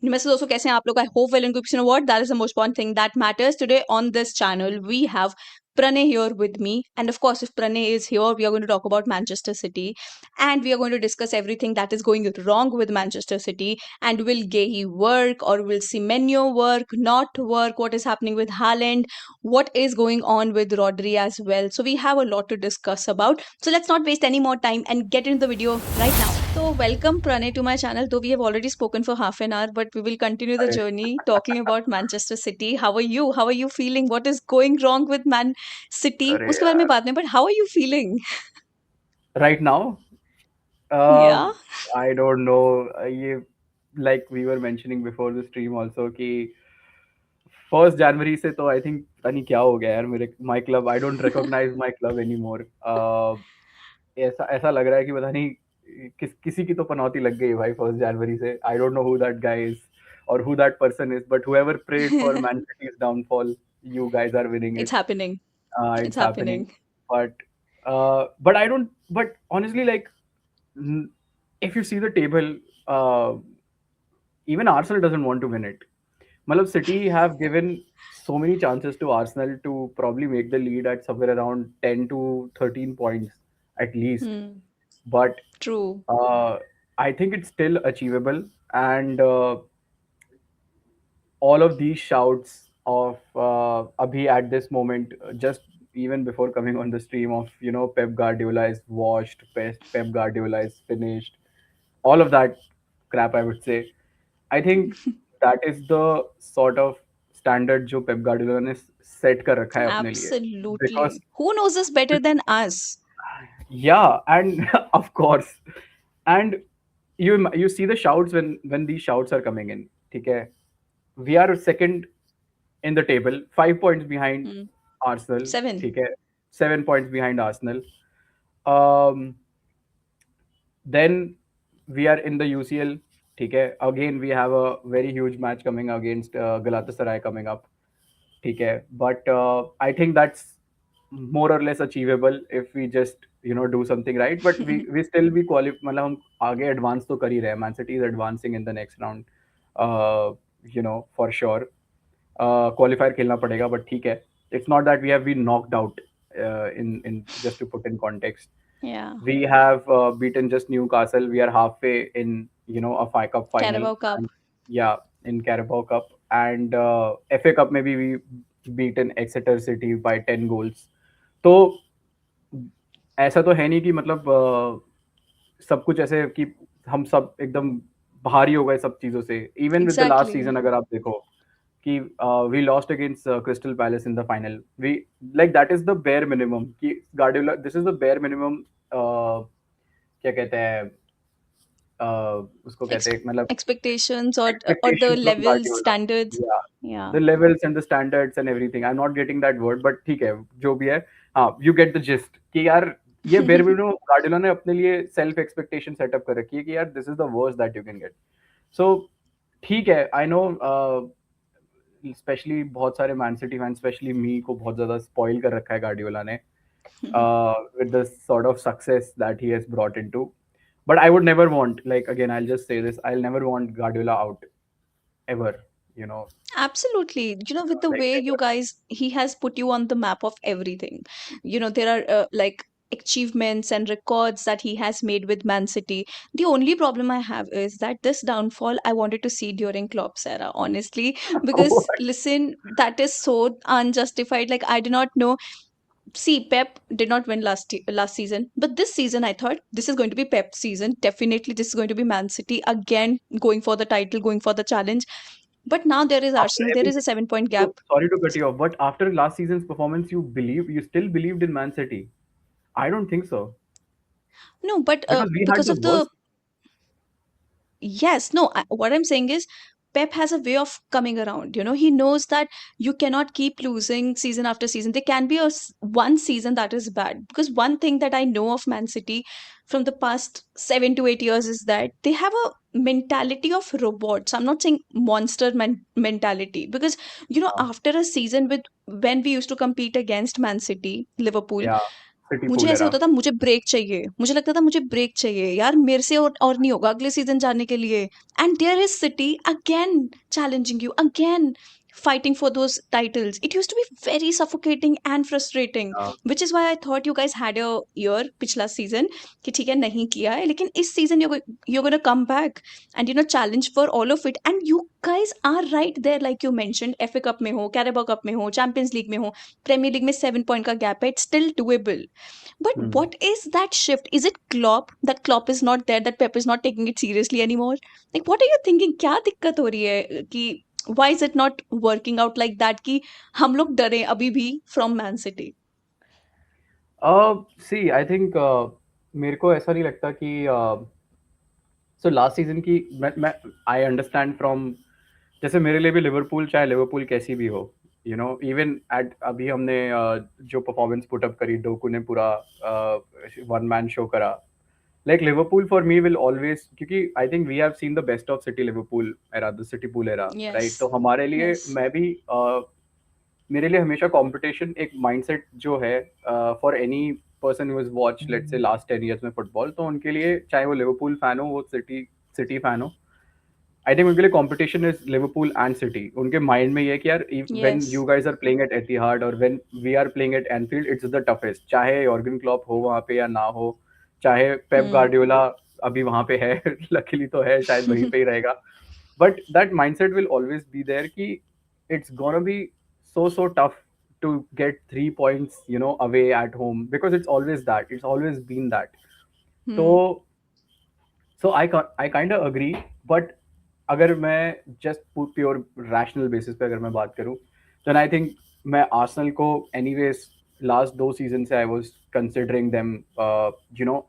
Namaste दोस्तों, कैसे हैं आप लोग? I hope well and good. You know what? That is the most important thing that matters. Today on this channel, we have Pranay here with me. And of course, if Pranay is here, we are going to talk about Manchester City. And we are going to discuss everything that is going wrong with Manchester City. And will Gay work, or will Semenyo work, not work? What is happening with Haaland? What is going on with Rodri as well? So we have a lot to discuss about. So let's not waste any more time and get into the video right now. So, welcome Pranay to my channel. Though we have already spoken for half an hour, but we will continue the अरे journey talking about Manchester City. How are you? How are you feeling? What is going wrong with Man City? अरे उसके बारे में यार बात नहीं, but how are you feeling? right now Yeah. I don't know ये like we were mentioning before the stream also कि 1st January से तो I think पता नहीं क्या हो गया यार मेरे my club I don't recognize my club anymore ऐसा ऐसा लग रहा है कि पता नहीं किसी की तो पनौती लग गई है भाई 1st January से I don't know who that guy is or who that person is but whoever prayed for Man City's downfall you guys are winning It's it happening. It's it's happening happening. but but I don't but honestly like if you see the table, even Arsenal doesn't want to win it. Malab City have given so many chances to Arsenal to probably make the lead at somewhere around 10 to 13 points at least. Hmm. But True. uh, I think it's still achievable. And all of these shouts of Abhi at this moment, just even before coming on the stream of, Pep Guardiola is washed, Pep Guardiola is finished, all of that crap, I would say. I think that is the sort of standard जो Pep Guardiola ने set कर रखा है अपने लिए because Absolutely. Who knows us better than us? yeah and of course and you see the shouts when these shouts are coming in ठीक है we are second in the table 5 points behind Hmm. Arsenal Seven. ठीक है 7 points behind Arsenal um then we are in the UCL ठीक है again we have a very huge match coming against Galatasaray coming up ठीक है but I think that's more or less achievable if we just do something right but we still be qualify मतलब हम आगे advance तो कर ही रहे हैं Man City is advancing in the next round for sure qualifier खेलना पड़ेगा but ठीक है it's not that we have been knocked out in just to put in context Yeah. we have beaten just Newcastle. We are halfway in, a FI Cup final. Carabao Cup. And yeah, in Carabao Cup. And FA Cup, maybe we beaten Exeter City by 10 goals. तो ऐसा तो है नहीं कि मतलब सब कुछ ऐसे कि हम सब एकदम बाहर ही हो गए सब चीज़ों से even with the last Exactly. Season अगर आप देखो कि we lost against Crystal Palace in the final. We like that is the bare minimum कि Guardiola this is the bare minimum क्या कहते हैं उसको कहते Ex- हैं मतलब Expectations, or the expectations from levels, Guardiola. standards. Yeah, Yeah. the levels and the standards and everything. I'm not getting that word, but ठीक है जो भी है हाँ you get the gist कि यार ये bare minimum Guardiola ने अपने लिए self expectation setup कर रखी है कि यार this is the worst that you can get. So ठीक है I know स्पेशली बहुत सारे मैन सिटी फैन स्पेशली मी को बहुत ज्यादा स्पॉइल कर रखा है गार्डियोला ने with the sort of success that he has brought into. But I would never want, like, again, I'll just say this, I'll never want Guardiola out ever, you know, Absolutely. With the like way you ever. guys, he has put you on the map of everything. There are like achievements and records that he has made with Man City. The only problem I have is that this downfall I wanted to see during Klopp's era, honestly, because listen, that is so unjustified. Like, I do not know. See, Pep did not win last season, but this season I thought this is going to be Pep's season. Definitely, this is going to be Man City again going for the title, going for the challenge. But now there is After Arsenal. There is a everything, 7 point so gap. sorry to cut you off, but after last season's performance, you still believed in Man City? I don't think so No, but because we had because the of the worst. yes, no, what I'm saying is Pep has a way of coming around. He knows that you cannot keep losing season after season. There can be one season that is bad. Because one thing that I know of Man City from the past 7 to 8 years is that they have a mentality of robots. I'm not saying monster mentality. Because, Uh, after a season with when we used to compete against Man City, Liverpool, yeah, city मुझे pool ऐसा era. होता था मुझे break चाहिए, मुझे लगता था मुझे ब्रेक चाहिए यार, मेरे से और नहीं होगा अगले सीजन जाने के लिए। And there is City again challenging you again, fighting for those titles. It used to be very suffocating and frustrating, हाँ, which is why I thought you guys had a year पिछला season कि ठीक है नहीं किया है, लेकिन इस season you're gonna come back and challenge for all of it, and you guys are right there like you mentioned, FA Cup में हो, Carabao Cup में हो, Champions League में हो, Premier League में 7 point का gap है, it's still doable. But hmm. what is that shift? Is it Klopp? That Klopp is not there, that Pep is not taking it seriously anymore? Like, what are you thinking? क्या दिक्कत हो रही है कि why is it not working out like that कि हम लोग डरे अभी भी from Man City? See I think मेरे को ऐसा नहीं लगता कि सो लास्ट सीजन की मैं आई अंडरस्टैंड फ्रॉम, जैसे मेरे लिए भी लिवरपूल, चाहे लिवरपूल कैसी भी हो, इवन एट अभी हमने जो परफॉर्मेंस पुटअप करी, डोकू ने पूरा वन मैन शो करा, like Liverpool for me will always, क्योंकि I think we have seen the best of City Liverpool era, the City pool era, right? तो Yes, हमारे लिए yes. मैं भी मेरे लिए हमेशा कंपटीशन एक माइंडसेट जो है, for any person who has watch let's say last 10 years में फुटबॉल, तो उनके लिए चाहे वो लिवरपूल फैन हो, वो सिटी सिटी फैन हो, आई थिंक उनके लिए competition is Liverpool and City. उनके माइंड में ये है कि यार when you Yes. Guys are playing at Etihad और when we are playing at Anfield, it's the toughest, चाहे यॉर्गन क्लॉप हो वहाँ पे या ना हो, चाहे पेप Hmm. गार्डियोला अभी वहाँ पे है लकीली तो है, शायद वहीं पे ही रहेगा, but that mindset will always be there ki it's gonna be so tough to get 3 points, away at home, because it's always that, it's always been that. So Hmm. I kind of agree, but अगर मैं just pure rational basis पे अगर मैं बात करूं, then I think मैं Arsenal को anyways last 2 season से I was considering them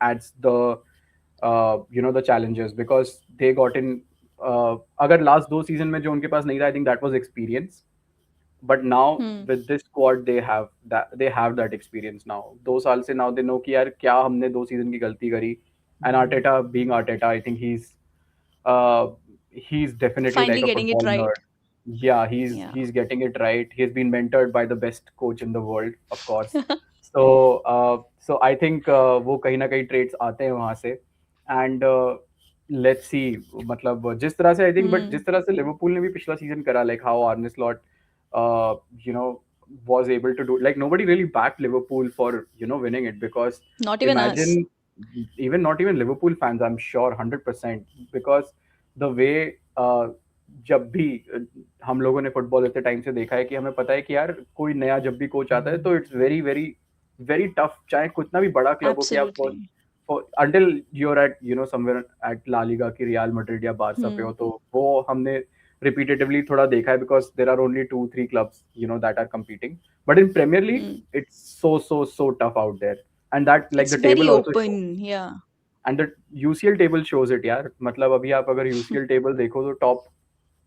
as the the challengers, because they got in, अगर लास्ट 2 सीजन में जो उनके पास नहीं था, I think that was experience, but now Hmm. With this squad they have that experience now, 2 साल से now they know कि यार क्या हमने 2 सीजन की गलती करी, and Arteta being Arteta, I think uh, he's definitely Finally like a getting it football right. nerd. Yeah, he's Yeah. he's getting it right. He's been mentored by the best coach in the world, of course. So so I think वो कहीं ना कहीं traits आते हैं वहाँ से, and let's see, मतलब जिस तरह से I think, but Hmm. जिस तरह से लिवरपूल ने भी पिछला सीजन करा, like how Arne Slot uh, you know was able to do, like nobody really backed Liverpool for winning it, because Not even us. imagine, even not even Liverpool fans, I'm sure 100%, because the way जब भी हम लोगों ने football इतने time से देखा है कि हमें पता है कि यार कोई नया जब भी कोच आता है तो it's very very very tough, चाहे कितना भी बड़ा क्लब हो, कि आप Absolutely. Until you're at somewhere at La Liga की रियल मैड्रिड या बारसा पे हो, Hmm. तो वो हमने रिपीटेटिवली थोड़ा देखा है, because there are only 2-3 clubs that are competing, but in Premier League Hmm. it's so tough out there, and that, like, It's the very table also shows, open. Yeah. and the UCL table shows it यार, मतलब अभी आप अगर UCL table देखो तो top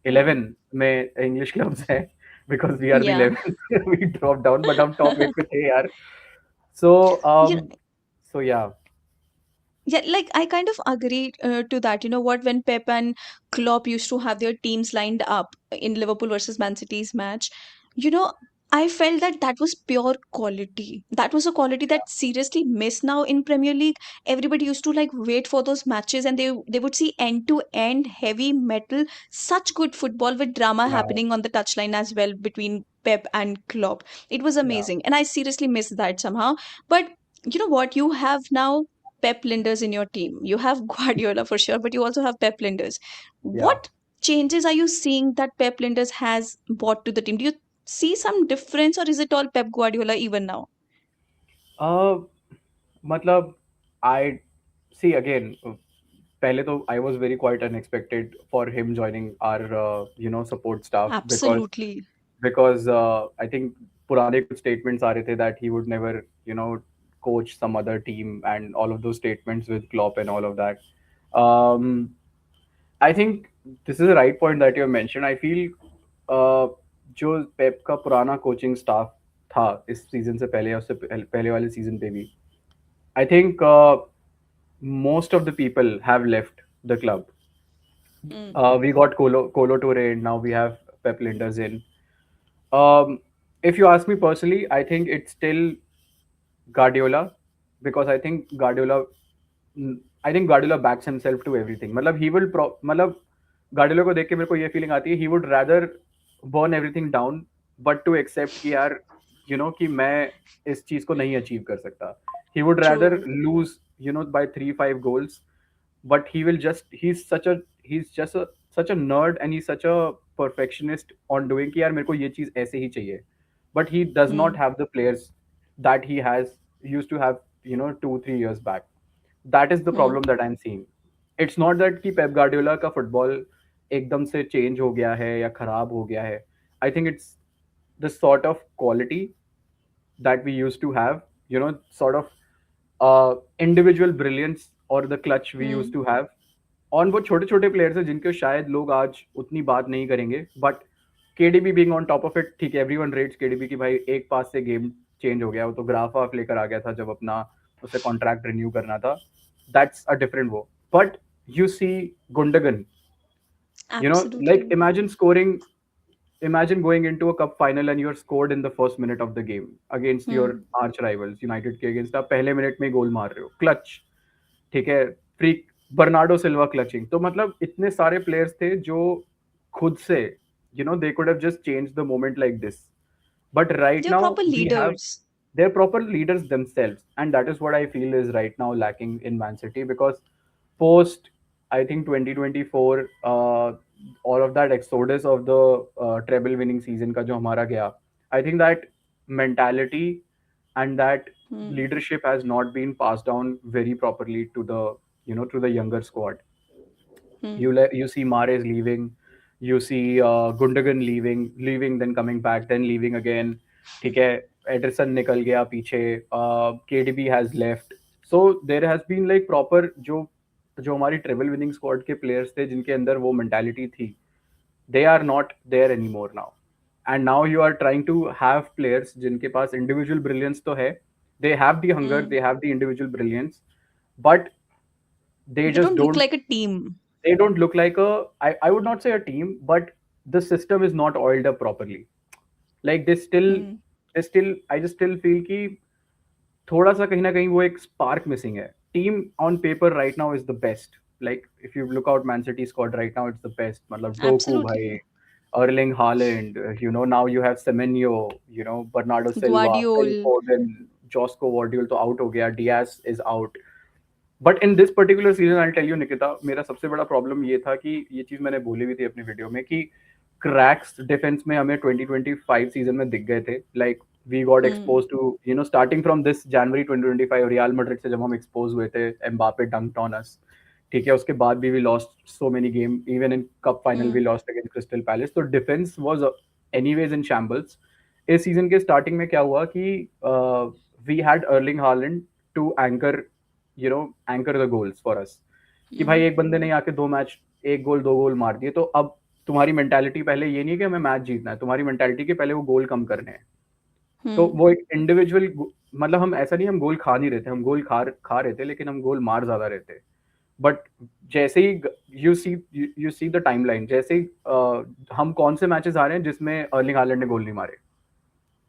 Yeah. 11 में English clubs हैं, because we are the Yeah. 11th we drop down, but हम टॉप 8 पे थे यार। सो You सो या Yeah, like I kind of agree to that. You know what? When Pep and Klopp used to have their teams lined up in Liverpool versus Man City's match, you know, I felt that that was pure quality. That was a quality that seriously missed now in Premier League. Everybody used to like wait for those matches, and they would see end to end heavy metal, such good football with drama या happening on the touchline as well between Pep and Klopp. It was या amazing, and I seriously miss that somehow. But you know what? You have now Pep Linders in your team. You have Guardiola for sure, but you also have Pep Linders. या What changes are you seeing that Pep Linders has brought to the team? Do you see some difference, or is it all Pep Guardiola even now? मतलब आई सी again, पहले तो I was very quite unexpected for him joining our support staff, because Absolutely. I think पुराने कुछ statements आ रहे थे that he would never coach some other team, and all of those statements with Klopp and all of that. Um, I think this is a right point that you have mentioned. I feel जो पेप का पुराना coaching staff था इस season से पहले या उससे पहले वाले सीजन पे भी, I think most of the people have left the club. Mm. We got Colo Toure in, now we have Pep Linders in. If you ask me personally, I think it's still Guardiola. because I think Guardiola backs himself to everything. मतलब he will मतलब Guardiola को देख के मेरे को ये feeling आती है, he would rather burn everything down but to accept कि यार कि मैं इस चीज को नहीं अचीव कर सकता. He would rather True. lose by 3-5 goals, but he's just a such a nerd and he's such a perfectionist on doing कि यार मेरे को ये चीज ऐसे ही चाहिए. But he does not Hmm. have the players that he used to have 2-3 years back. That is the Hmm. problem that I'm seeing. It's not that कि Pep Guardiola का फुटबॉल एकदम से चेंज हो गया है या खराब हो गया है. I think it's the sort of quality that we used to have, sort of individual brilliance or the clutch we used Hmm. to have. On वो छोटे छोटे प्लेयर्स हैं जिनके शायद लोग आज उतनी बात नहीं करेंगे, but KDB being on top of it, ठीक है, एवरीवन रेट्स केडीबी की भाई एक पास से गेम चेंज हो गया. वो तो ग्राफ ऑफ लेकर आ गया था जब अपना उसे कॉन्ट्रैक्ट रिन्यू करना था. दैट्स अ डिफरेंट वो. But you see Gundogan, like Absolutely. imagine going into a cup final and you're scored in the first minute of the game against your Hmm. arch rivals United के against. आप पहले minute में गोल मार रहे हो, clutch, ठीक है, free Bernardo Silva clutching. तो मतलब इतने सारे प्लेयर्स थे जो खुद से they could have just changed the moment like this. But right They're now proper we have leaders. they're proper leaders themselves, and that is what I feel is right now lacking in Man City. Because post, I think 2024, all of that exodus of the treble winning season का जो हमारा गया, I think that mentality and that Hmm. leadership has not been passed down very properly to the to the younger squad. Hmm. You see Mahrez leaving, you see Gundogan leaving, then coming back, then leaving again. ठीक है, Anderson निकल गया पीछे, KDB has left. So there has been like proper जो जो हमारी treble winning squad के players थे जिनके अंदर वो मेंटालिटी थी, they are not there anymore now. And now you are trying to have players जिनके पास individual brilliance तो है, they have the hunger, Hmm. they have the individual brilliance, but they They just don't look don't like a team. they don't look like I would not say a team, but the system is not oiled up properly. Like Hmm. they still I just still feel कि थोड़ा सा कहीं ना कहीं वो एक spark missing है. Team on paper right now is the best. Like if you look out Man City squad right now, it's the best. मतलब डोकू भाई, Absolutely. Erling Haaland, now you have Semenyo, Bernardo Silva, Phil Guardiol. Foden, Josko Gvardiol तो आउट हो गया, Dias is out. But in this particular season I tell you Nikita, मेरा सबसे बड़ा problem ये था कि ये चीज मैंने बोली भी थी अपनी वीडियो में कि क्रैक्स डिफेंस में हमें 2025 सीजन में दिख गए थे. Like we got Hmm. Expose to starting from this January 2025 Real Madrid से जब हम एक्सपोज हुए थे, एम्बापे डंक्ड ऑन अस. ठीक है, उसके बाद भी we lost so many game, even in cup final we Hmm. Lost against Crystal Palace. तो defence was anyways in shambles. इस सीजन के स्टार्टिंग में क्या हुआ कि we had Erling Haaland to anchor the goals for us. कि भाई Hmm. एक बंदे ने आके 2 मैच, एक गोल 2 गोल मार दिए. तो अब तुम्हारी मेंटालिटी पहले ये नहीं कि हमें मैच जीतना है, तुम्हारी मेंटालिटी कि पहले वो गोल कम करने हैं. तो Hmm. वो एक इंडिविजुअल, मतलब हम ऐसा नहीं, हम गोल खा नहीं रहे थे, हम गोल खा रहे थे, लेकिन हम गोल मार ज्यादा रहे थे. बट जैसे ही यू सी द टाइमलाइन, जैसे ही हम कौन से मैचेस आ रहे हैं जिसमें अर्लिंग हालैंड ने गोल नहीं मारे.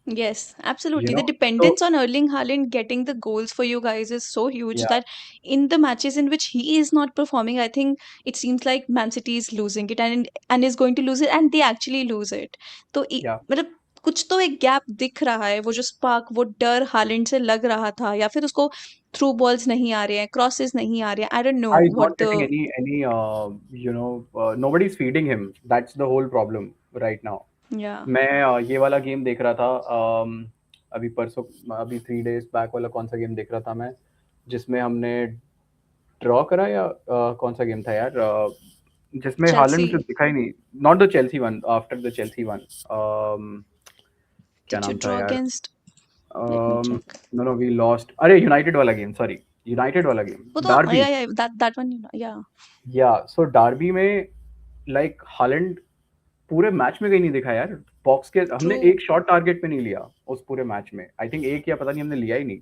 Yes, absolutely. The तो dependence on Erling Haaland getting the goals for you guys is so huge या that in the matches in which he is not performing, I think it seems like Man City is losing it and is going to lose it, and they actually lose it. तो या मतलब कुछ तो एक gap दिख रहा है, वो जो स्पार्क, वो डर हालैंड से लग रहा था, या फिर उसको थ्रू बॉल्स नहीं आ रहे हैं, क्रॉसेस नहीं आ रहे हैं. I don't know he's not what getting the nobody's feeding him. That's the whole problem right now. या मैं ये वाला गेम देख रहा था, अभी परसों, अभी 3 days बैक वाला कौन सा गेम देख रहा था मैं, जिसमें हमने ड्रॉ करा, या कौन सा गेम था यार, जिसमें हालैंड चेल्सी. मुझे दिखा ही नहीं. Not the Chelsea one, after the Chelsea one. क्या Did you नाम था draw यार? against? Let me check. No no, we lost. अरे यूनाइटेड वाला गेम, सॉरी, यूनाइटेड वाला गेम, वो तो डार्बी. या that one, yeah. या सो डार्बी में लाइक हालैंड पूरे मैच में कहीं नहीं दिखा यार. बॉक्स के हमने True. एक शॉट टारगेट पे नहीं लिया उस पूरे मैच में. आई थिंक एक या पता नहीं, हमने लिया ही नहीं.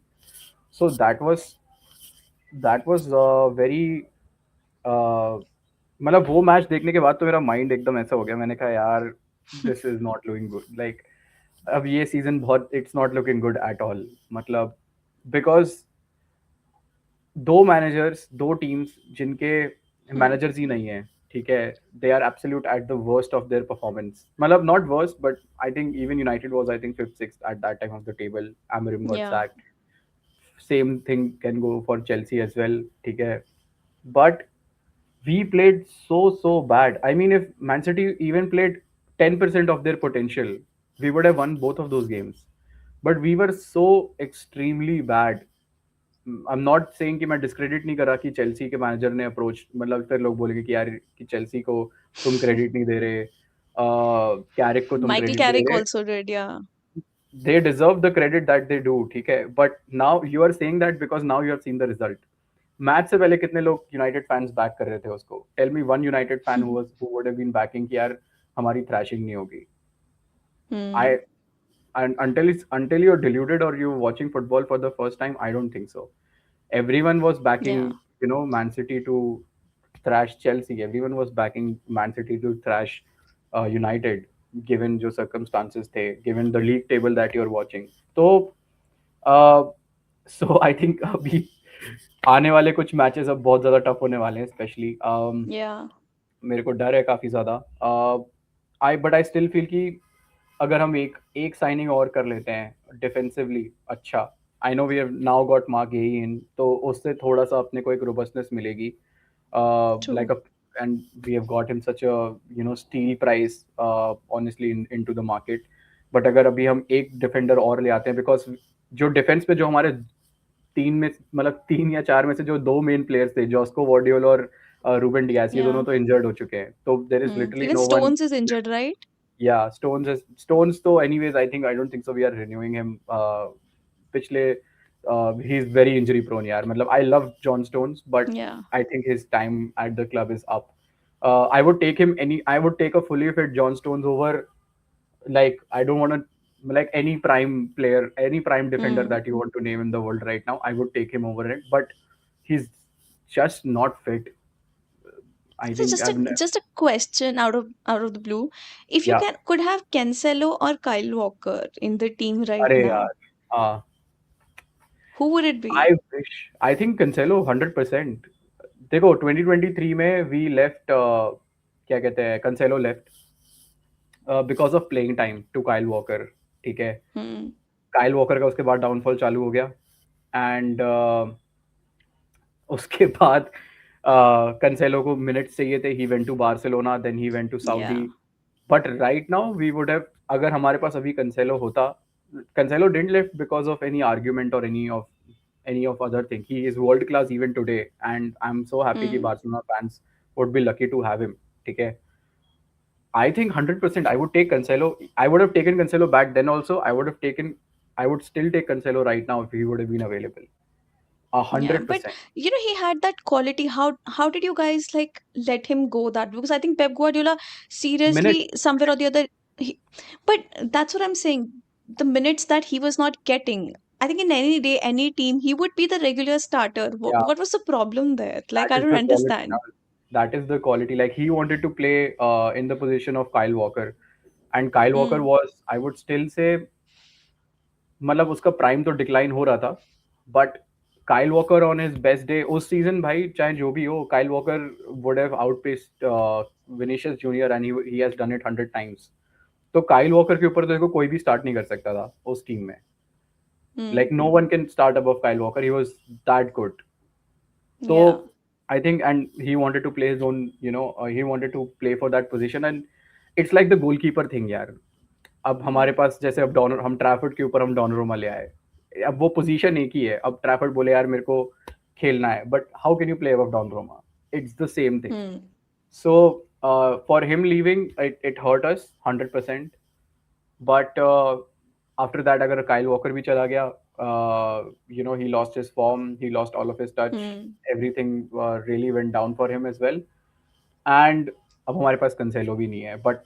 सो दैट वाज वेरी, मतलब वो मैच देखने के बाद तो मेरा माइंड एकदम ऐसा हो गया. मैंने कहा यार, this is not looking good. Like अब ये सीजन बहुत, it's not looking good at all. मतलब बिकॉज दो मैनेजर्स, दो टीम्स जिनके Hmm. मैनेजर्स ही नहीं है, ठीक है, they are absolute at the worst of their performance, मतलब not worst but I think even United was I think fifth sixth at that time of the table, Amorim got Yeah. sacked, same thing can go for Chelsea as well, ठीक है, but we played so bad. I mean, if Man City even played 10% of their potential, we would have won both of those games. But we were so extremely bad. I am not saying कि मैं discredit नहीं कर रहा कि Chelsea के manager ने approach, मतलब फिर लोग बोलेंगे कि यार कि चेल्सी को तुम क्रेडिट नहीं दे रहे, कैरिक को तुम Michael क्रेडिट दे Carrick रहे, also did, yeah. they deserve the credit that they do, ठीक है, but now you are saying that because now you have seen the result. Match से पहले कितने लोग यूनाइटेड फैंस बैक कर रहे थे उसको? Tell me one United fan who would have been backing कि यार हमारी थ्रैशिंग नहीं होगी. Hmm. I and until you're deluded or you're watching football for the first time, I don't think so. Everyone was Yeah. backing, Man City to thrash Chelsea. Everyone was backing Man City to thrash United, given जो circumstances थे, given the league table that you're watching. तो uh, so I think अभी आने वाले कुछ matches अब बहुत ज़्यादा टफ होने वाले हैं, स्पेशली Yeah. मेरे को डर है काफ़ी ज़्यादा. आई स्टिल फील कि अगर हम एक एक साइनिंग और कर लेते हैं डिफेंसिवली अच्छा, I know we have now got Marc Guehi in, तो उससे थोड़ा सा अपने को एक रोबस्टनेस मिलेगी, like True. A and we have got him such a steal price honestly into the market. But अगर अभी हम एक डिफेंडर और ले आते हैं, बिकॉज जो डिफेंस पे जो हमारे तीन में, मतलब तीन या चार में से जो दो मेन प्लेयर्स थे, जॉस्को वार्डियोल और रूबेन डियास, ये दोनों Yeah. तो इंजर्ड हो चुके हैं, तो there is literally Even no one. Stones is injured, right? Yeah, Stones तो anyways I don't think so we are renewing him. पिछले he is very injury prone यार, मतलब I love John Stones but Yeah. I think his time at the club is up. I would take a fully fit John Stones over, like I don't want to, like any prime player, any prime defender Hmm. that you want to name in the world right now, I would take him over it, but he's just not fit. I So think just a question out of the blue. If you yeah. could have Cancelo or Kyle Walker in the team right अरे now, यार, हाँ. who would it I be? wish. I think Cancelo 100%. देखो 2023 में we left, क्या कहते हैं, Cancelo left because of playing time to Kyle Walker, ठीक है. Hmm. Kyle Walker का उसके बाद डाउनफॉल चालू हो गया, एंड उसके बाद Cancelo को मिनट्स चाहिए थे, he went to Barcelona, then he went to Saudi. Yeah. But right now we would have, अगर हमारे पास अभी Cancelo होता, Cancelo didn't left because of any argument or any of other thing. He is world class even today, and I'm so happy कि Hmm. Barcelona fans would be lucky to have him. ठीक है. I think 100% I would take Cancelo. I would have taken Cancelo back then also. I would still take Cancelo right now if he would have been available. A Yeah, hundred but percent. he had that quality. How did you guys like let him go that? Because I think Pep Guardiola Minute. seriously somewhere or the other he, but that's what I'm saying. The minutes that he was not getting, I think in any day, any team, he would be the regular starter. What, Yeah, what was the problem there? Like that I is don't the quality. understand. That is the quality. Like he wanted to play in the position of Kyle Walker, and Kyle Walker Hmm. was, I would still say, मतलब उसका prime तो decline हो रहा था, but Kyle Walker on his best day उस season भाई, चाहे जो भी हो, Kyle Walker would have outpaced Vinicius Junior and he has done it 100 times. तो काइल वॉकर के ऊपर तो देखो कोई भी स्टार्ट नहीं कर सकता था उस टीम में. Hmm. Like no one can start above Kyle Walker, he was that good. So Yeah. I think, and he wanted to play his own, he wanted to play for that position, and it's like the goalkeeper thing यार. अब हमारे पास जैसे अब Donner, हम Trafford के ऊपर हम डॉनरोमा ले आए, अब वो पोजीशन एक ही है, अब ट्रैफर्ड बोले यार मेरे को खेलना है, but how can you play above Donnarumma? It's the same thing. Hmm. So for him leaving, it hurt us 100%. But after that, अगर काइल वॉकर भी चला गया, he lost his form, he lost all of his touch, Hmm. everything really went down for him as well. And अब हमारे पास कंसेलो भी नहीं है, but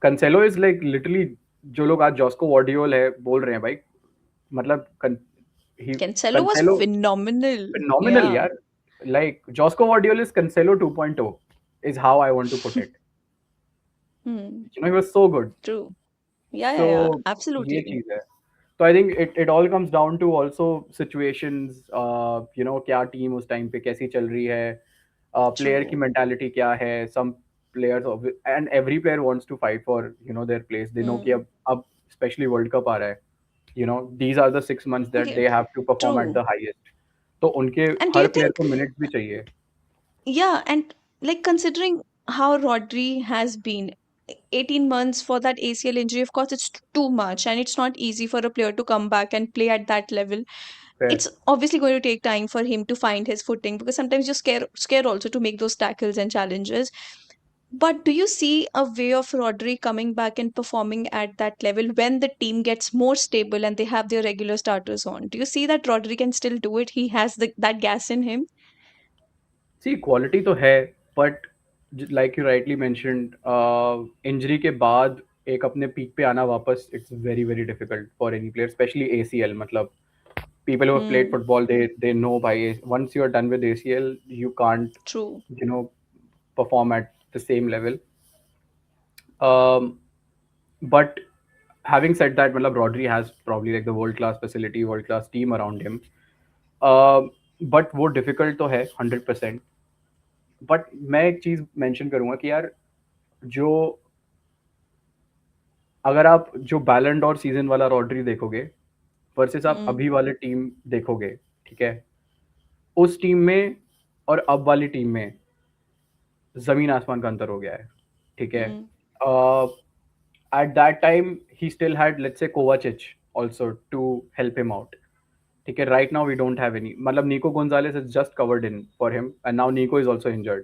कंसेलो is like literally, जो लोग आज जॉस्को वार्डियोल है बोल रहे हैं भाई, मतलब ही Cancelo was कंसेलो phenomenal. phenomenal Yeah. यार. Like Josco Guardiola is Cancelo 2.0 is how I want to put it. Hmm. He was so good. True. Yeah, yeah, yeah. So ये Absolutely. चीज है. तो I think it all comes down to also situations, क्या team उस time पे कैसी चल रही है, प्लेयर की True. मेंटालिटी क्या है. सम players and every player wants to fight for their place. They know कि Hmm. अब स्पेशली वर्ल्ड कप आ रहा है. These are the 6 months that Okay. they have to perform at True. the highest. तो उनके And do her you player think, को minutes भी चाहिए. yeah, and like considering how Rodri has been, 18 months for that ACL injury, of course, it's too much, and it's not easy for a player to come back and play at that level. Fair. It's obviously going to take time for him to find his footing because sometimes you're scared also to make those tackles and challenges. But do you see a way of Rodri coming back and performing at that level when the team gets more stable and they have their regular starters on? Do you see that Rodri can still do it? He has that gas in him? See quality तो है, but like you rightly mentioned, injury के बाद एक अपने peak पे आना वापस, it's very very difficult for any player, specially ACL. मतलब people who have played Hmm, football, they know by once you are done with ACL, you can't true. you know perform at the same level. Um, but having said that, मतलब Rodri has probably like the world class facility, world class team around him. But वो difficult तो है 100%. But मैं एक चीज mention करूंगा कि यार, जो अगर आप जो बैलेंड और सीजन वाला रॉड्री देखोगे वर्सेस आप Hmm, अभी वाले टीम देखोगे, ठीक है, उस टीम में और अब वाली टीम में जमीन आसमान का अंतर हो गया है. ठीक है. hmm, at that time he still had let's say Kovacic also to help him out. ठीक है. Right now we don't have any. मतलब Nico Gonzalez is just covered in for him and now Nico is also injured.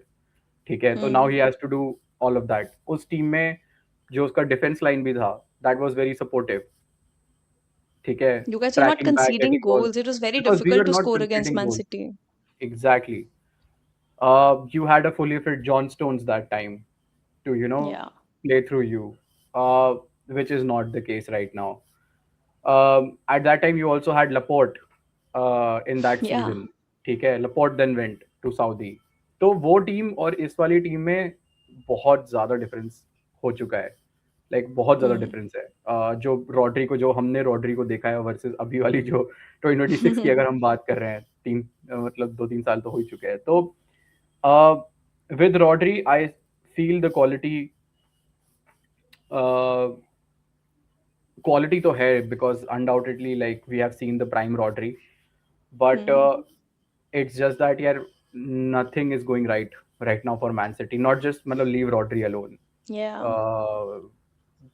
ठीक है. तो now hmm. He has to do all of that. उस team में जो उसका डिफेंस लाइन भी था, दैट वाज वेरी सपोर्टिव. ठीक है. You guys were not tracking back, conceding getting ball, goals. It was very because we difficult were to not score against considering Man goals. City. Exactly. You had a fully fit John Stones that time to Yeah. play through you, which is not the case right now. At that time, you also had Laporte in that Yeah. season. ठीक है. Laporte then went to Saudi. तो वो team और इस वाली team में बहुत ज़्यादा डिफरेंस हो चुका है. लाइक बहुत ज़्यादा Hmm. डिफरेंस है. जो रॉड्री को, जो हमने रॉड्री को देखा है वर्सेस अभी वाली जो 2026 की अगर हम बात कर रहे हैं, मतलब 2-3 साल तो हो ही चुके हैं. तो with Rodri, I feel the uh, quality तो है, because undoubtedly like we have seen the prime Rodri, but Hmm. it's just that यार nothing is going right now for Man City. Not just मतलब leave Rodri alone. Yeah.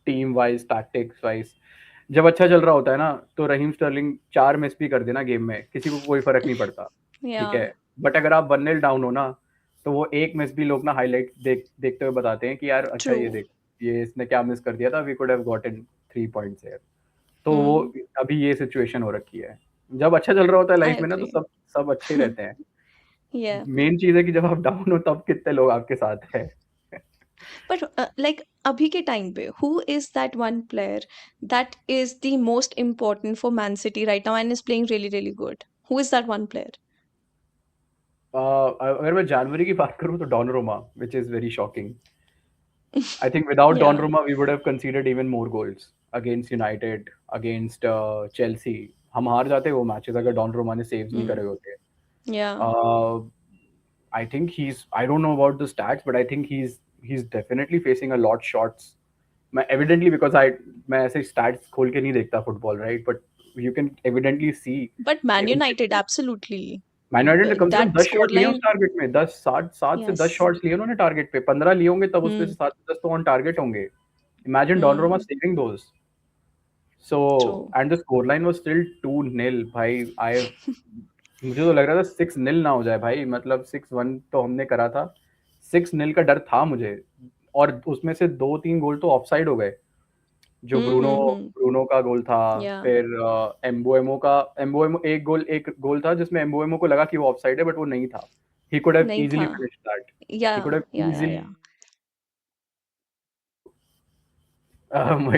Team wise, tactics wise, जब अच्छा चल रहा होता है ना, तो रहीम स्टर्लिंग 4 मिस भी कर देना गेम में, किसी को कोई फर्क नहीं पड़ता. ठीक है. Yeah. बट अगर आप 1-0 डाउन हो ना, तो वो एक मिस भी लोग ना हाईलाइट देखते हुए बताते हैं कि यार अच्छा ये True. देख, ये इसने क्या मिस कर दिया था, we could have gotten 3 points here. तो वो Hmm. अभी ये सिचुएशन हो रखी है. जब अच्छा चल रहा होता है I लाइफ में ना, तो agree. सब सब अच्छे ही रहते हैं. Yeah. मेन चीज है कि जब आप डाउन हो तब कितने लोग आपके साथ है. But like abhi ke time pe, who is that one player that is the most important for Man City right now and is playing really, really good? Who is that one player? अगर मैं जनवरी की बात करूँ तो Donnarumma, which is very shocking. I think without Yeah. Donnarumma, we would have conceded even more goals against United, against Chelsea. हम हार जाते वो मैचेस अगर Donnarumma ने सेव्स नहीं Hmm. करे होते. Yeah. Uh, I think I don't know about the stats, but I think he's definitely facing a lot shots. मैं evidently, because मैं ऐसे stats खोल के नहीं देखता football, right? But you can evidently see But कि Man उनके United, absolutely. Man United ने कम से कम That 10 शॉट लिए उस scoreline, टारगेट में. 10, 7 से 10 yes. शॉट्स लिए उन्होंने टारगेट पे. 15 लिए होंगे तब उसमें से Hmm. 7 से 10 तो ऑन टारगेट होंगे. Imagine Donnarumma Hmm. saving those. So, True. and the scoreline was still 2-0 भाई. मुझे तो लग रहा था 6-0 ना हो जाए भाई. मतलब 6-1 तो हमने करा था. 6-0 का डर था मुझे. और उसमें से 2-3 गोल तो ऑफसाइड हो गए. जो Hmm. Bruno Hmm. Hmm. Bruno का गोल था. Yeah. फिर एम्बोएमो एक गोल था जिसमें एम्बोएमो को लगा कि वो ऑफसाइड है, बट वो नहीं था. He could have नहीं easily था. finished that. He Yeah. could have Yeah. Yeah. easily. Yeah.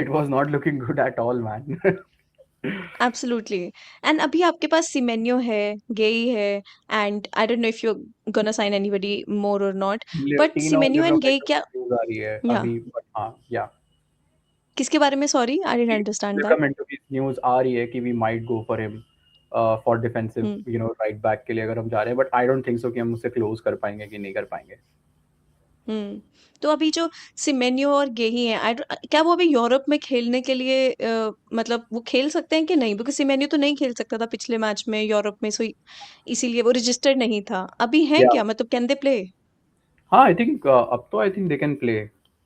It was not looking good at all, man. Absolutely. And अभी आपके पास सिमेन्यो है, गेई है, and I don't know if you're gonna sign anybody more or not. But तीन और सिमेन्यो लिव्रो and का गेई क्या? न्यूज़ आ रही है Yeah. अभी, बट हाँ, या किसके बारे में? Sorry, I didn't understand that. Livramento की न्यूज़ आ रही है कि we might go for him for defensive hmm, right back के लिए अगर हम जा रहे हैं, but I don't think so कि हम उसे क्लोज कर पाएंगे कि नहीं कर पाएंगे। हुँ। तो अभी जो सिमेन्यो और गेही हैं, क्या वो अभी यूरोप में खेलने के लिए मतलब वो खेल सकते हैं कि नहीं? बिकॉज़ सिमेन्यो तो नहीं खेल सकता था पिछले मैच में यूरोप में, इसीलिए वो रजिस्टर्ड नहीं था। अभी हैं या क्या? मतलब कैन दे प्ले? हाँ, आई थिंक अब तो I think they can play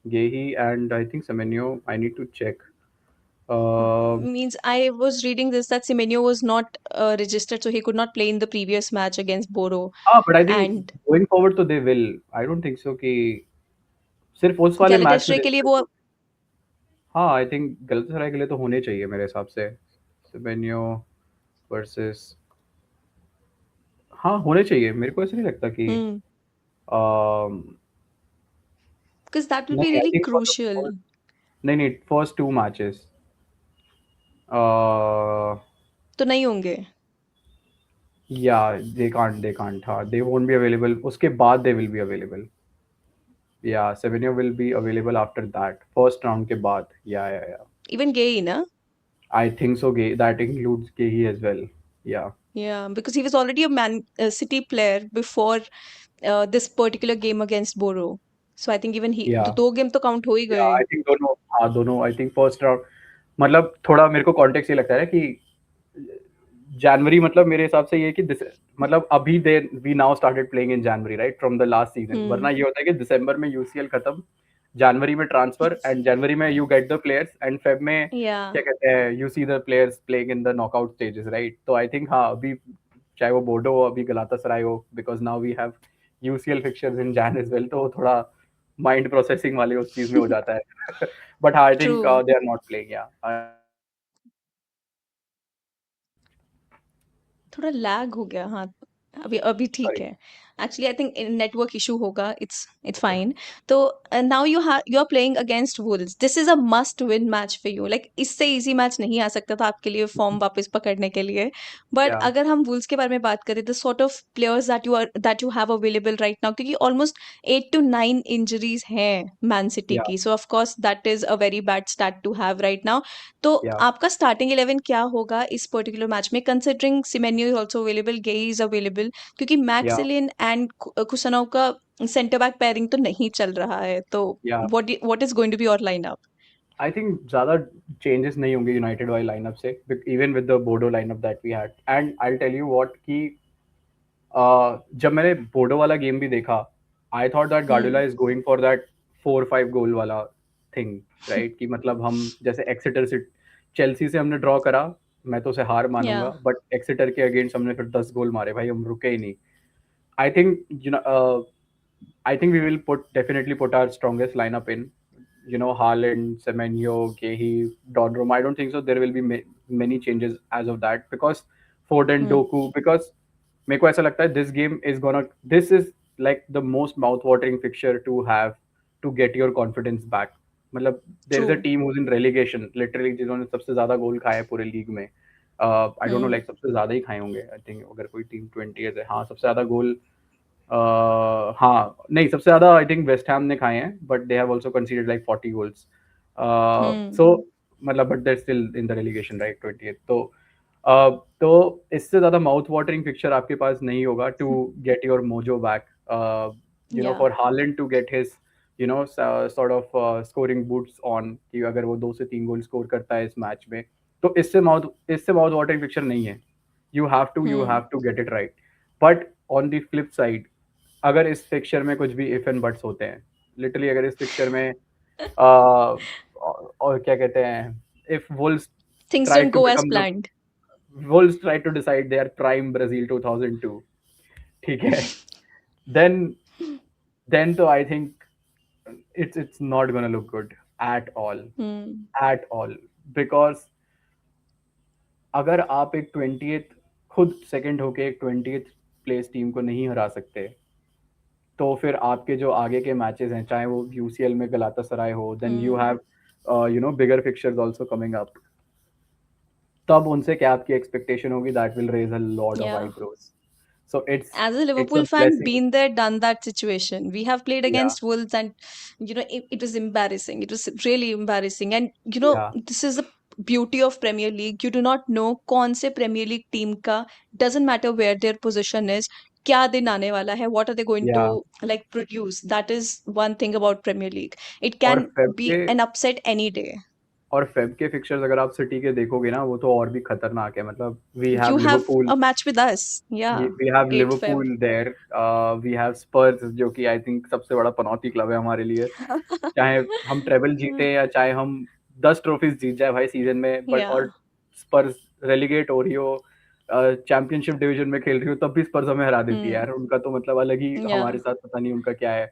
Guehi and I think Semenyo, I need to check. Means I was reading this that Semenyo was not registered, so he could not play in the previous match against Boro. हाँ, but I think And going forward तो they will. I don't think so कि सिर्फ उस वाले match में Galatasaray के लिए वो रजिस्टर। हाँ, आई थिंक गलतसराय के लिए तो होने चाहिए मेरे हिसाब से। सेमेन्यो वर्सेस, हाँ, होने चाहिए। मेरे को ऐसा नहीं लगता कि hmm, um, because that will be नहीं, आई really think for the crucial. First, नहीं, फर्स्ट 2 मैचेस अ, तो नहीं होंगे। या दे कांट, हाँ, दे वोंट बी अवेलेबल। उसके बाद दे विल बी अवेलेबल। या Semenyo will be available after that, first round के बाद। या Even Gay, na? I think so Guehi that includes Guehi as well. या Yeah, because he was already a Man City player before this particular game against Boro. So I think even he, या तो 2 game तो count हो ही या गए। I think दोनों, हाँ, दोनों आई थिंक फर्स्ट राउंड। मतलब थोड़ा मेरे को कॉन्टेक्स्ट ये लगता है कि जनवरी, मतलब मेरे हिसाब से ये है कि मतलब अभी they we now started playing in January right from the last season, वरना हम्म। ये होता है कि दिसंबर में यूसीएल खत्म, जनवरी में ट्रांसफर, एंड जनवरी में you get the players, and Feb में या क्या कहते हैं, you see the players playing in the knockout stages right. तो आई थिंक हाँ, अभी चाहे वो बोर्डो हो, अभी गलातासराय हो, because now we have UCL fixtures in Jan as well, तो थोड़ा माइंड प्रोसेसिंग वाले उस चीज में हो जाता है। बट हाँ, I true. Think they are not playing. या थोड़ा लैग हो गया, हाँ। अभी अभी ठीक सॉरी। है। Actually I think network issue होगा, इट्स फाइन। तो now you are playing against Wolves, this is a must win match for you, like इससे इजी मैच नहीं आ सकता था आपके लिए फॉर्म वापस पकड़ने के लिए। बट या अगर हम वुल्स के बारे में बात करें, the sort of players that you have available right now, क्योंकि ऑलमोस्ट 8 to 9 इंजरीज हैं मैन सिटी या की, so of course that is a very bad start to have right now. तो या आपका स्टार्टिंग 11 क्या होगा इस पर्टिकुलर मैच में, considering Semenyo is also available, Guehi is available, क्योंकि या मैक्सिलिन एंड कुसनोव का सेंटर बैक पेयरिंग तो नहीं चल रहा है, तो या what is going to be your lineup? I think ज़्यादा चेंजेस नहीं होंगे यूनाइटेड वाली लाइनअप से, even with the Bodo lineup that we had, and I tell you what कि जब मैंने बोडो वाला गेम भी देखा, I thought that Guardiola hmm. Is going for that 4-5 goal वाला थिंग राइट, कि मतलब हम जैसे एक्सिटर से चेल्सी से हमने ड्रॉ करा, मैं तो उसे हार या मानूंगा, बट एक्सिटर के अगेंस्ट हमने फिर 10 गोल मारे भाई, हम रुके ही नहीं। I think I think we will definitely put our strongest lineup in. Haaland, Semenyo, Gehi, Donnarumma. I don't think so. There will be many changes as of that, because Foden, hmm. Doku. Because मेरे को ऐसा लगता है this is like the most mouth-watering fixture to have to get your confidence back. मतलब there true. is a team who's in relegation, literally जिन्होंने सबसे ज्यादा गोल खाए पूरे लीग में। I don't know, hmm. Like सबसे ज्यादा ही खाए होंगे आई थिंक, अगर कोई टीम 20 है, हाँ, सबसे ज्यादा गोल। हाँ, नहीं, सबसे ज़्यादा आई थिंक वेस्ट हैम ने खाए हैं, but they have also considered like 40 goals. Hmm. So मतलब but they still in the relegation right, 20th। तो इससे ज़्यादा माउथ वाटरिंग पिक्चर आपके पास नहीं होगा to get your mojo back, या for Haaland to get his sort of scoring boots on, कि अगर वो 2 से 3 गोल स्कोर करता है इस मैच में, तो इससे माउथ वाटरिंग पिक्चर नहीं है। You have to get it right. But on the flip side, अगर इस पिक्चर में कुछ भी इफ एंड बट्स होते हैं, लिटरली अगर इस पिक्चर में और क्या कहते हैं, if wolves things try don't to go as become the planned. Wolves try to decide they are prime Brazil 2002, ठीक है, देन देन तो I think it's not gonna look good at all, hmm. at all, because अगर आप एक 20th खुद second होके एक 20th place team को नहीं हरा सकते, तो फिर आपके जो आगे के मैचेस हैं, चाहे वो यूसीएल में गलातासराय हो, then you hmm. Have bigger fixtures also coming up, तब उनसे क्या आपकी एक्सपेक्टेशन होगी, that will raise a lot of या eyebrows. So As a it's a Liverpool fan, blessing. been there, done that situation. We have played Yeah, against Wolves, and it was embarrassing. It was really embarrassing. And yeah, this is the beauty of Premier League. You do not know कौन से Premier League team का, doesn't matter where their position is, क्या दिन आने वाला है, what are they going to yeah. like produce. That is one thing about Premier League. It और can Feb be के an upset any day. और Feb के फिक्चर्स अगर आप सिटी के देखोगे ना, वो तो और भी खतरनाक है। मतलब we have You have Liverpool, a match with us. Yeah, we have 8th Feb. Liverpool there, we have Spurs जो कि आई थिंक सबसे बड़ा पनौती क्लब है हमारे लिए। चाहे हम ट्रेबल जीते या चाहे हम 10 ट्रॉफीज जीत जाए भाई सीजन में, बट Yeah. और स्पर्स रेलीगेट हो रही हो, चैंपियनशिप डिवीजन में खेल रही हो, तब भी स्पर्स हमें हरा देती है Hmm. यार। उनका तो मतलब अलग ही, Yeah. हमारे साथ पता नहीं उनका क्या है।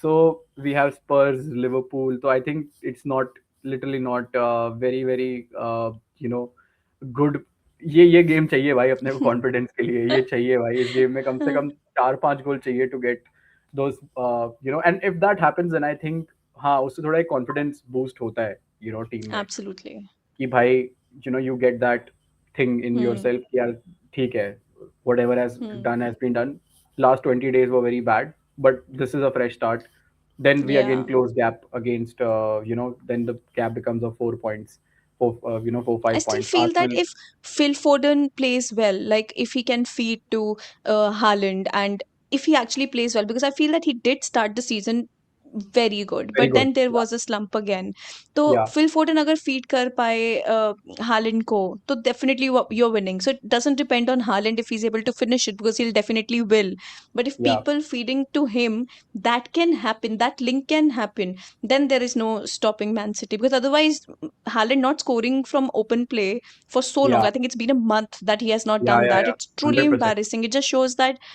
So we have Spurs, Liverpool, तो I think it's not, literally not very very you know good. ये गेम चाहिए भाई अपने को कॉन्फिडेंस के लिए, ये चाहिए भाई इस गेम में कम से कम 4-5 गोल चाहिए to get those, and if that happens then I think, हाँ, उससे थोड़ा एक कॉन्फिडेंस बूस्ट होता है टीम में, Absolutely. कि भाई you get that thing in Hmm. Yourself कि यार ठीक है, whatever Hmm. Has been done, last 20 days were very bad, but this is a fresh start. Then we again Yeah. close gap against, then the gap becomes of 4 points, 4 I 5 still points. feel that Arsenal, if Phil Foden plays well, like if he can feed to Haaland, and if he actually plays well, because I feel that he did start the season very good, very but good. then there Yeah, was a slump again. तो yeah, Phil Foden अगर feed कर पाए Haaland को, तो definitely you're winning. So it doesn't depend on Haaland if he's able to finish it, because he'll definitely will. But if yeah, people feeding to him, that can happen, that link can happen, then there is no stopping Man City, because otherwise Haaland not scoring from open play for so long. yeah, I think it's been a month that he has not yeah, done yeah, that. yeah, It's truly 100%. embarrassing. It just shows that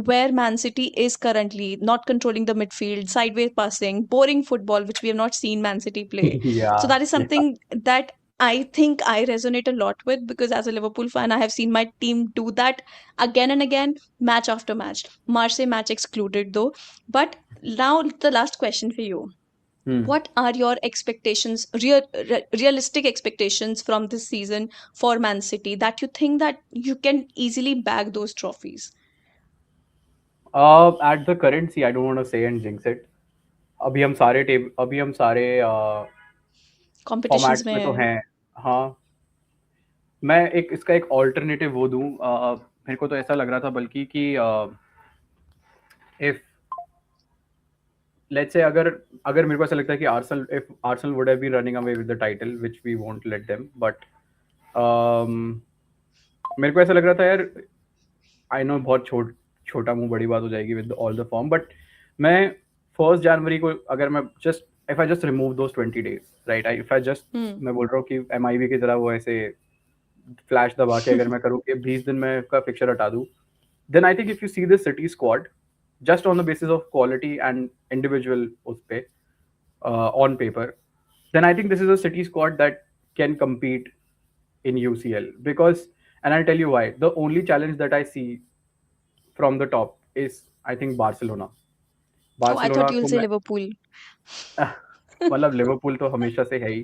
where Man City is currently, not controlling the midfield, sideways passing, boring football, which we have not seen Man City play. So Yeah, that is yeah, something that I think I resonate a lot with, because as a Liverpool fan, I have seen my team do that again and again, match after match. Marseille match excluded though. But now the last question for you. hmm. What are your expectations, realistic expectations from this season for Man City, that you think that you can easily bag those trophies? At the current, see, I don't want to say and jinx it. अभी हम सारे Competitions formats में तो में. हैं। हाँ, मैं एक इसका एक ऑल्टरनेटिव वो दूं, मेरे को तो ऐसा लग रहा था बल्कि कि इफ लेट्स से, अगर अगर मेरे को ऐसा लगता है कि Arsenal, if Arsenal would have been running away with the title which we won't let them, but मेरे को ऐसा लग रहा था यार, आई नो बहुत छोटा मुंह बड़ी बात हो जाएगी with all the form, but मैं 1 जनवरी को, अगर मैं just, if I just remove those 20 days, right, I if I just, Hmm. मैं बोल रहा हूँ कि एमआईबी की तरह वो ऐसे फ्लैश दबा के अगर मैं करूँ कि 20 दिन में का फिक्चर हटा दूँ, then I think if you see the City squad, just on the basis of quality and individual उस पे, on paper, then I think this is a City squad that can compete in UCL, because, and I'll tell you why. The only challenge that I see from the top is, I think, Barcelona. Oh, I thought Barcelona you'll को say मैं Liverpool. मतलब Liverpool तो हमेशा से है ही,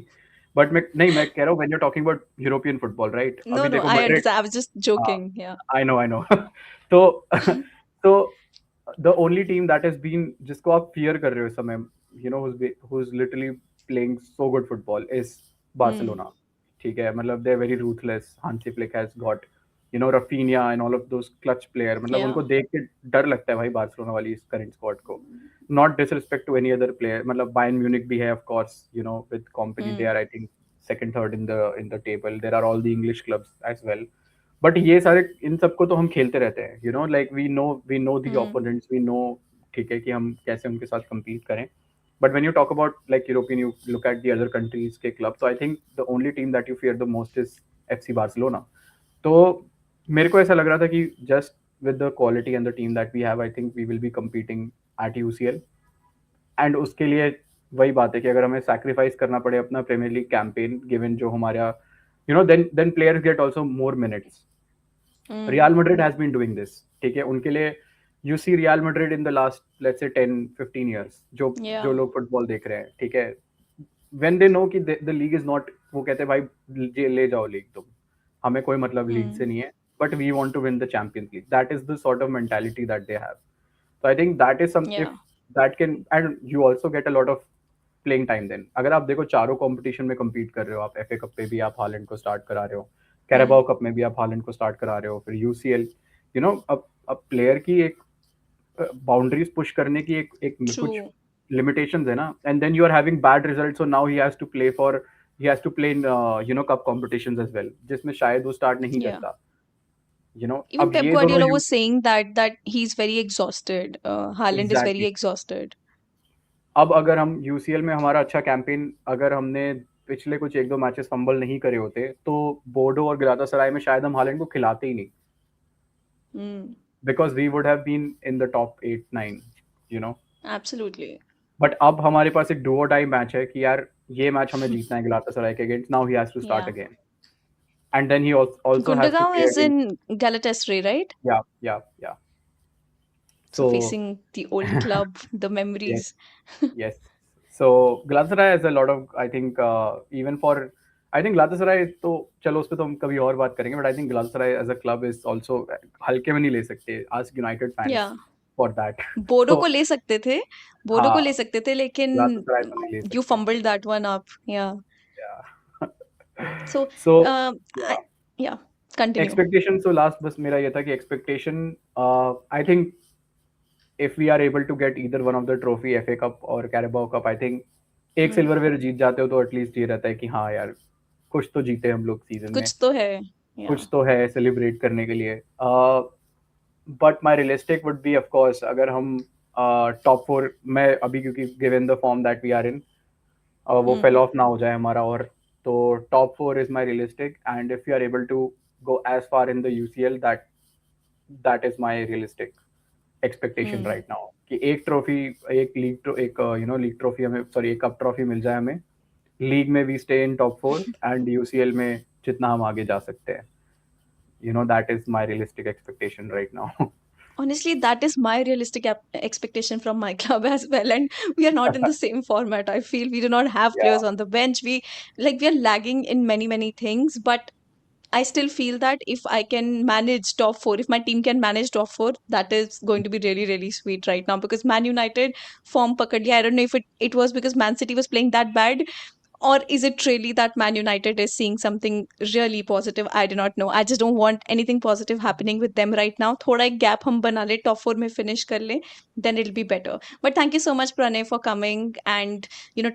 but मैं नहीं, मैं कह रहा हूँ when you talking about European football, right, No, अभी no, देखो I मैड्रिड। understand. I was just joking. Yeah. I know तो तो the only team that has been, जिसको आप फियर कर रहे हो इस समय, who is literally playing so good football, is Hmm. Barcelona. ठीक है, मतलब they are very ruthless, Hansi Flick has got Raphinha and all of those clutch player, मतलब Yeah. उनको देख के डर लगता है भाई बार्सिलोना वाली इस करंट स्क्वाड को। Not disrespect to any other player, मतलब बायर्न म्यूनिक भी है of course, with company they Hmm. Are, I think, second third in the table, there are all the English clubs as well, but ये सारे, इन सबको तो हम खेलते रहते हैं, like we know the Hmm. Opponents, we know, ठीक है, कि हम कैसे उनके साथ compete करें। But when you talk about like European, you look at the other countries के क्लब, तो I think the only team that you fear the most is FC Barcelona. तो मेरे को ऐसा लग रहा था कि just with the quality and the team that we have, I think we will be competing at UCL, and उसके लिए वही बात है कि अगर हमें सैक्रिफाइस करना पड़े अपना प्रीमियर लीग कैंपेन, गिवन जो हमारा, then players get also more minutes. Hmm. Real Madrid has been doing this, ठीक है, उनके लिए, you see Real Madrid in the last, let's say 10-15 years, जो Yeah. लोग फुटबॉल देख रहे हैं, ठीक है, व्हेन दे नो कि द लीग इज नॉट, वो कहते हैं भाई ले जाओ लीग तुम, हमें कोई मतलब लीग Hmm. से नहीं है, but we want to win the Champions League. That is the sort of mentality that they have. So I think that is some, if Yeah. that can, and you also get a lot of playing time then. अगर आप देखो चारों competition में compete कर रहे हो, आप FA cup पे भी आप हालैंड को स्टार्ट करा रहे हो, कैराबाओ Hmm. कप में भी आप हालैंड को स्टार्ट करा रहे हो, फिर UCL, यू नो, अब प्लेयर की एक बाउंड्रीज पुश करने की एक कुछ True. limitations है ना, and then you are having bad results, so now he has to play in cup competitions as well, जिसमें शायद वो स्टार्ट नहीं Yeah. करता, Even अब Pep ये दोनों Guardiola was saying that he's very exhausted. Haaland is very exactly. exhausted. अब अगर हम यूसीएल में हमारा अच्छा कैंपेन, अगर हमने पिछले कुछ एक दो मैचेस फंबल नहीं करे होते, तो बोर्डो और गलातासराय में शायद हम हालैंड को खिलाते ही नहीं, Hmm. Because we would have been in the top 8-9, you know. Absolutely. But अब हमारे पास एक डू और डाई मैच है कि यार ये मैच हमें जीतना है गलातासराय के against, now he has to start Yeah. Again, and then he also has to Gundogan play is against, in Galatasaray, right? या So so facing the old club, the yes. memories. Yes. So Galatasaray has a lot of, I think, even for, I think Galatasaray तो चलो उस पे तो हम कभी और बात करेंगे, but I think Galatasaray as a club is also हल्के में नहीं ले सकते, ask United fans Yeah. for that. Bodo तो को ले सकते थे, बोडो को हाँ, ले सकते थे, लेकिन Galatasaray तो नहीं ले you सकते. fumbled that one up. Yeah. Yeah. So, So I, yeah, yeah, continue. expectation. So last बस मेरा ये था कि expectation, I think if we are able to get either one of the trophy, FA Cup और Carabao Cup, I think एक Hmm. Silverware जीत जाते हो तो एटलीस्ट ये रहता है कि हाँ यार कुछ तो जीते हम लोग सीजन में, कुछ तो है. Yeah. कुछ तो है सेलिब्रेट करने के लिए. But my realistic would be of course, अगर हम टॉप 4 में अभी, क्योंकि given the form that we are in, वो फेल Hmm. ऑफ ना हो जाए हमारा, और तो top 4 is my realistic, and if you are able to go as far in the UCL, that is my realistic expectation Hmm. Right now, कि एक trophy, एक लीग, एक लीग ट्रॉफी हमें, सॉरी एक कप ट्रॉफी मिल जाए हमें, league में वी स्टे इन टॉप 4, एंड यूसीएल में जितना हम आगे जा सकते हैं, that is my realistic expectation right now. Honestly, that is my realistic expectation from my club as well. And we are not in the same format. I feel we do not have Yeah, players on the bench. We are lagging in many, many things. But I still feel that if I can manage top four, if my team can manage top four, that is going to be really, really sweet right now. Because Man United form pakad liya. I don't know if it was because Man City was playing that bad, or is it really that Man United is seeing something really positive? I do not know. I just don't want anything positive happening with them right now. थोड़ा एक gap हम बना ले, top four में finish कर ले, then it'll be better. But thank you so much, Pranay, for coming and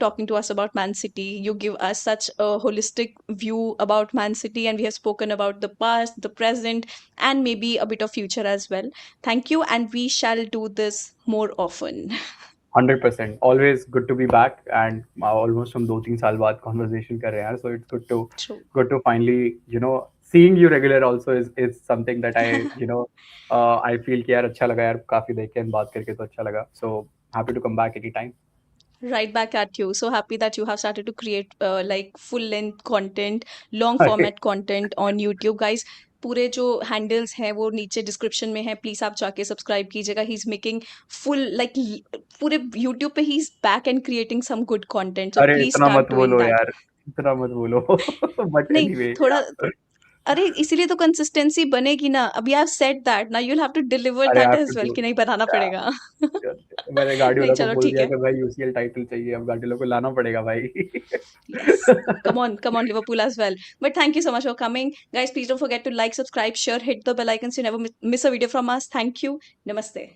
talking to us about Man City. You give us such a holistic view about Man City, and we have spoken about the past, the present, and maybe a bit of future as well. Thank you, and we shall do this more often. 100%. Always good to be back, and almost हम 2-3 साल बाद conversation कर रहे हैं, so it's True. good to finally, seeing you regular also is something that I, I feel कि यार अच्छा लगा यार, काफी देख के बात करके तो अच्छा लगा, so happy to come back anytime. Right back at you. So happy that you have started to create like full length content, long अरे format content on YouTube, guys. पूरे जो हैंडल्स हैं वो नीचे डिस्क्रिप्शन में है, प्लीज आप जाके सब्सक्राइब कीजिएगा. He is making full like पूरे यूट्यूब पे he is back and creating some good content, so अरे प्लीज इतना स्टार्ट मत डूइंग बोलो दैट. यार, इतना मत बोलो. But नहीं, anyway, थोड़ा, yeah. अरे इसीलिए तो कंसिस्टेंसी बनेगी ना. अभी I have said that, now you will have to deliver अरे I that have as to well do, कि नहीं बनाना yeah. पड़ेगा. मैंने नहीं, गार्डियोला को चलो बोल ठीक दिया है. कि भाई यूसीएल टाइटल चाहिए, अब गार्डियोला को लाना पड़ेगा भाई. Yes. Come on, Liverpool as well. But thank you so much for coming. Guys, please don't forget to like, subscribe, share, hit the bell icon so you never miss a video from us. Thank you. Namaste.